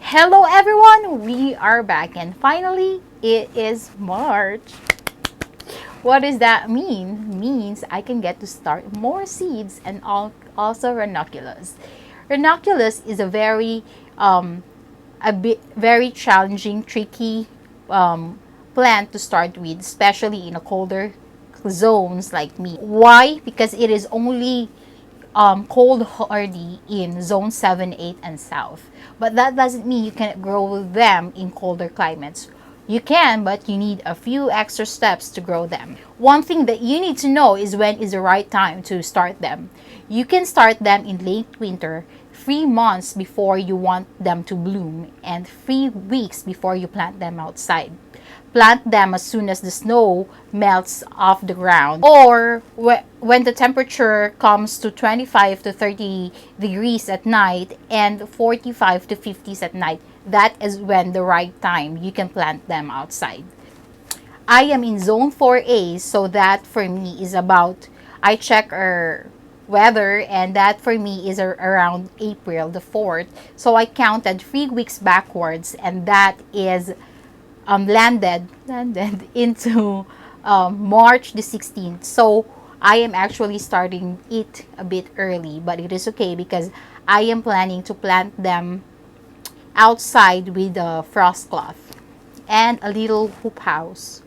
Hello everyone, we are back and finally it is March. What does that mean? Means I can get to start more seeds and also ranunculus. Ranunculus is very challenging, tricky plant to start with, especially in a colder zones like me. Why? Because it is only cold hardy in zone 7, 8, and south. But that doesn't mean you can grow them in colder climates. You can, but you need a few extra steps to grow them. One thing that you need to know is when is the right time to start them. You can start them in late winter, 3 months before you want them to bloom, and 3 weeks before you plant them outside. Plant them as soon as the snow melts off the ground, or when the temperature comes to 25 to 30 degrees at night and 45 to 50s at night. That is when the right time you can plant them outside. I am in zone 4A, so that for me is about, I check our weather, and that for me is around April the 4th. So I counted 3 weeks backwards, and that is landed into March the 16th. So I am actually starting it a bit early, but it is okay because I am planning to plant them outside with a frost cloth and a little hoop house.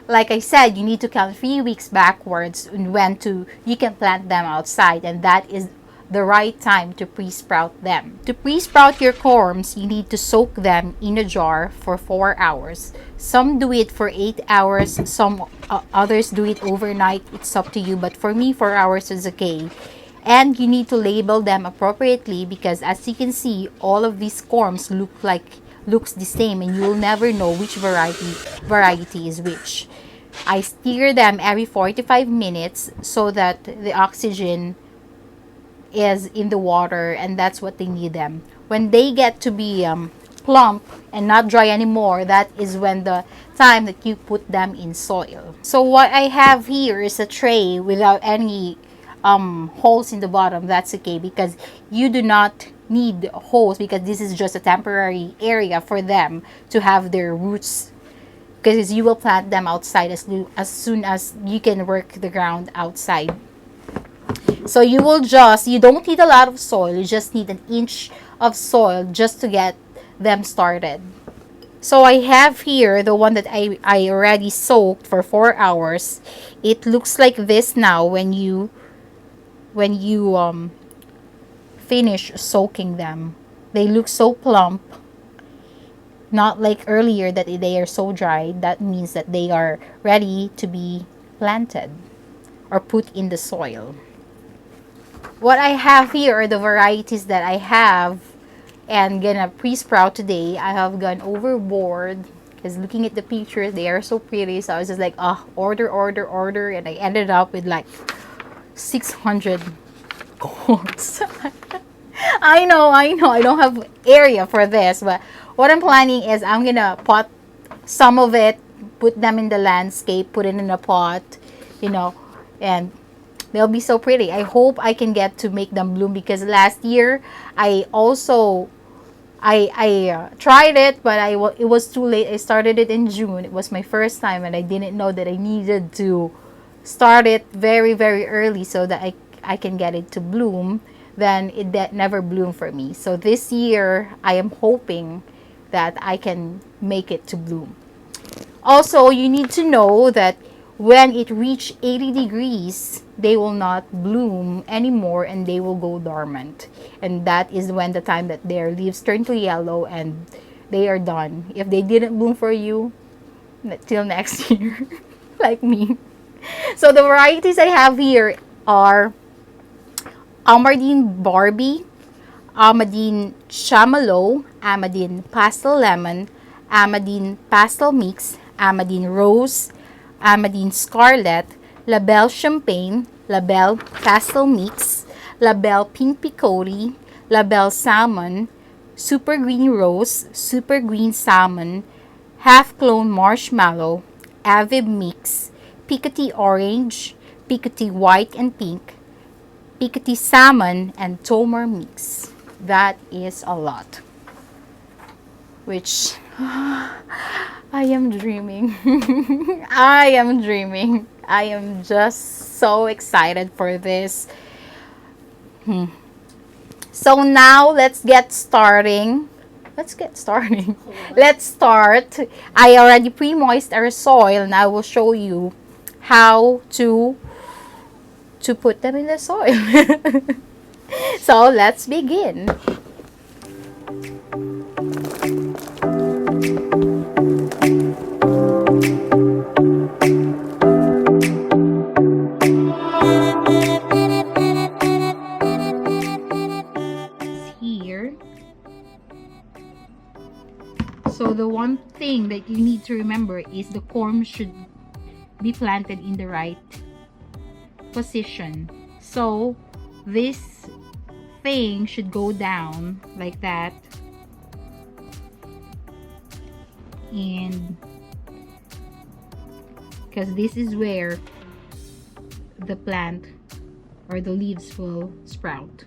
Like I said, you need to count 3 weeks backwards when you can plant them outside, and that is the right time to pre-sprout them. To pre-sprout your corms, you need to soak them in a jar for 4 hours. Some do it for 8 hours, some others do it overnight. It's up to you, but for me 4 hours is okay. And you need to label them appropriately because as you can see, all of these corms looks the same, and you will never know which variety is which. I stir them every 45 minutes so that the oxygen is in the water, and that's what they need them. When they get to be plump and not dry anymore, that is when the time that you put them in soil. So what I have here is a tray without any holes in the bottom. That's okay because you do not need holes, because this is just a temporary area for them to have their roots, because you will plant them outside as soon as you can work the ground outside. So you don't need a lot of soil, you just need an inch of soil just to get them started. So I have here the one that I already soaked for 4 hours. It looks like this now when you finish soaking them. They look so plump, not like earlier that they are so dry. That means that they are ready to be planted or put in the soil. What I have here are the varieties that I have and gonna pre-sprout today. I have gone overboard because looking at the pictures, they are so pretty. So I was just like, order, and I ended up with like 600 corms. I know, I don't have area for this, but what I'm planning is I'm gonna pot some of it, put them in the landscape, put it in a pot, and they'll be so pretty. I hope I can get to make them bloom, because last year I also tried it, but it was too late. I started it in June. It was my first time, and I didn't know that I needed to start it very, very early so that I can get it to bloom. Then that never bloomed for me. So this year I am hoping that I can make it to bloom. Also, you need to know that when it reaches 80 degrees, they will not bloom anymore and they will go dormant. And that is when the time that their leaves turn to yellow and they are done. If they didn't bloom for you, till next year, like me. So the varieties I have here are Almardine Barbie, Almardine Chamallow, Almardine Pastel Lemon, Almardine Pastel Mix, Almardine Rose, Almardine Scarlet, Labelle Champagne, Labelle Pastel Mix, Labelle Pink Picote, Labelle Salmon, Super Green Rose, Super Green Salmon, Half Clone Marshmallow, Aviv Mix, Picote Orange, Picote White and Pink, Picote Salmon, and Tomar Mix. That is a lot. which I am dreaming. I am dreaming. I am just so excited for this. So now let's get starting. Let's get starting. Let's start. I already pre-moist our soil and I will show you how to put them in the soil. So let's begin. Here. So the one thing that you need to remember is the corm should be planted in the right position. So this thing should go down like that, and because this is where the plant or the leaves will sprout.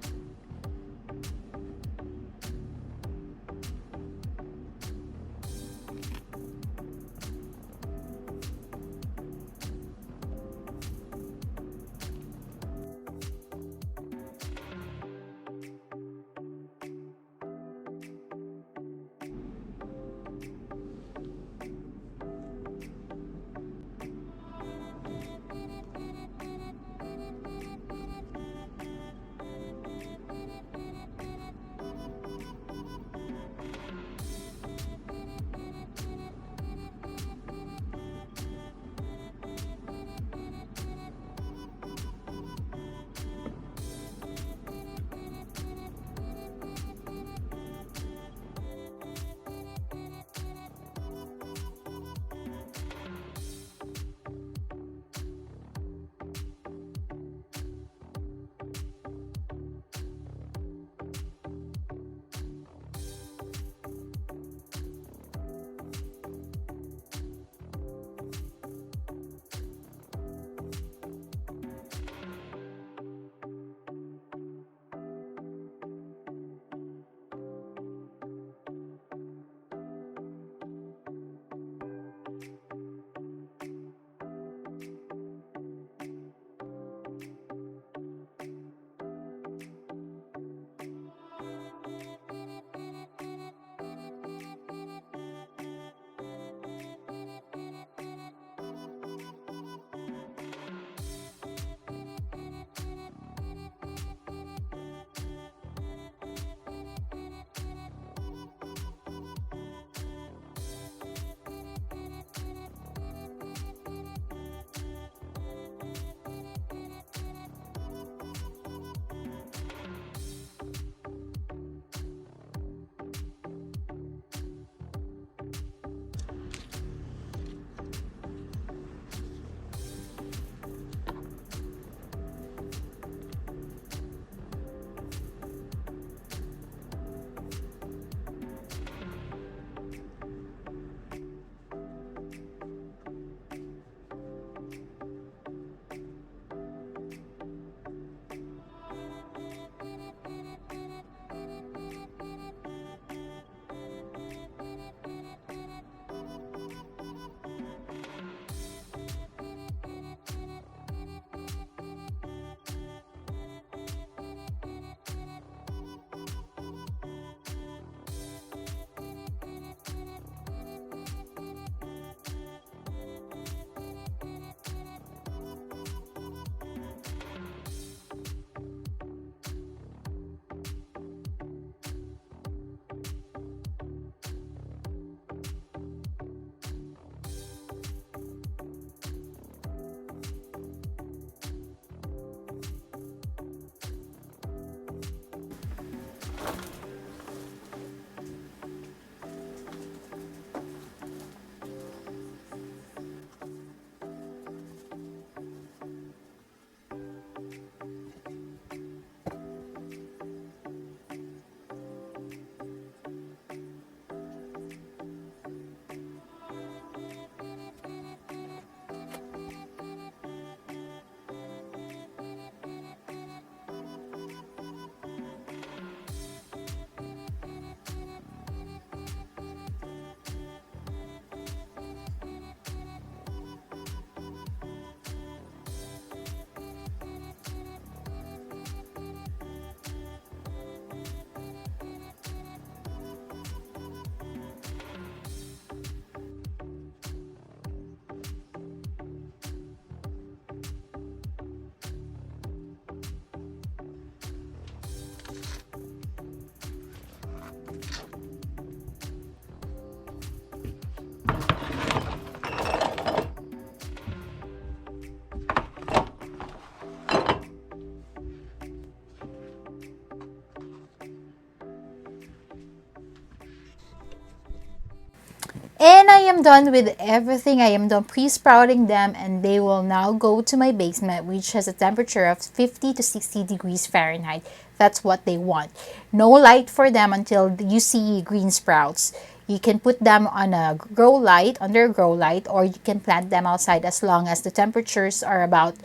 am done with everything, I am done pre-sprouting them, and they will now go to my basement, which has a temperature of 50 to 60 degrees Fahrenheit. That's what they want. No light for them until you see green sprouts. You can put them on a grow light, under a grow light, or you can plant them outside as long as the temperatures are about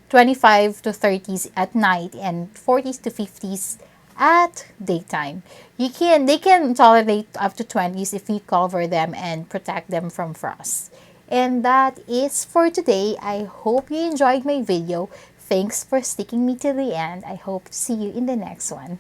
25 to 30s at night and 40s to 50s at daytime. They can tolerate up to 20s if you cover them and protect them from frost. And that is for today. I hope you enjoyed my video. Thanks for sticking me to the end. I hope to see you in the next one.